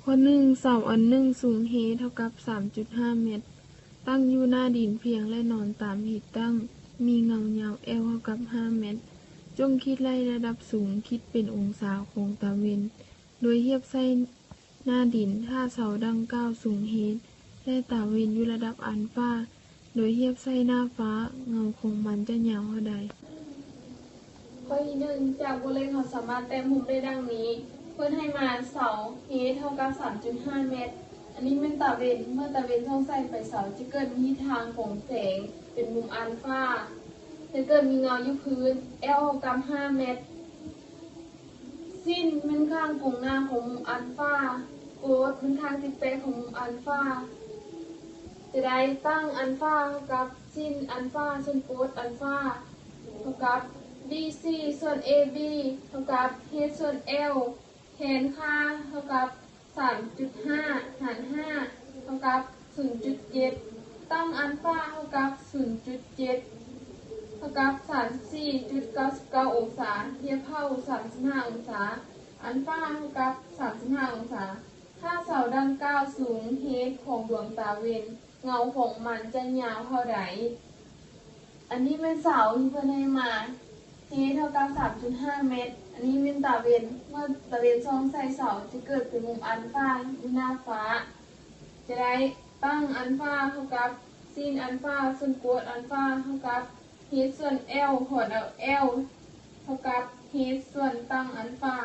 ข้อ1เสาอันหนึ่งสูงเฮเท่ากับ 3.5 เมตรตั้งอยู่หน้าดินเพียงและนอนตามหีตั้งมีเงายาว L เท่ากับ 5 เมตรจงคิดไล่ระดับสูงคิดเป็นองศาของตาเวนโดยเทียบใส่หน้าดินถ้าเสาดังกล่าวสูงเฮและตาเวนอยู่ระดับอัลฟาโดยเทียบใส่หน้าฟ้าเงาของมันจะยาวเท่าใดข้อที่1จากบทเรียนเราสามารถแต้มมุมได้ดังนี้เพื่อให้มาเสาเฮเท่ากับ 3.5 เมตรอันนี้เป็นตาเวนเมื่อตาเวนส่องใส่ไปเสาจะเกิดมีทางของแสงเป็นมุมอัลฟาจะเกิดมีเงาอยู่พื้น L เท่ากับ 5 เมตรสิ้นเป็นข้างของหน้าของมุมอัลฟาโกดเป็นข้างที่แปะของมุมอัลฟาจะได้ตั้งอัลฟาเท่ากับสิ้นอัลฟาส่วนโกดอัลฟาเท่ากับ BC ส่วน AB เท่ากับ H ส่วน L แทนค่าเท่ากับ 3.5 หาร 5 เท่ากับ 0.7 ตั้งอัลฟาเท่ากับ 0.7 เท่ากับ 34.99 องศาเทียบเท่า 35 องศาอัลฟาเท่ากับ 35 องศาถ้าเสาดังกล่าวสูงเฮดของดวงตาเวนเงาของมันจะยาวเท่าไหร่อันนี้เป็นเสาที่เพื่อนให้มาเฮดเท่ากับ 3.5 เมตรอันนี้เป็นตาเวนเมื่อตาเวนส่องใส่เสาจะเกิดเป็นมุมอัลฟาที่หน้าฟ้าจะได้ตั้งอัลฟาเท่ากับsin อัลฟาส่วนโกดอัลฟาเท่ากับ h ส่วน L หารเอา L เท่ากับ h ส่วนตั้งอัลฟา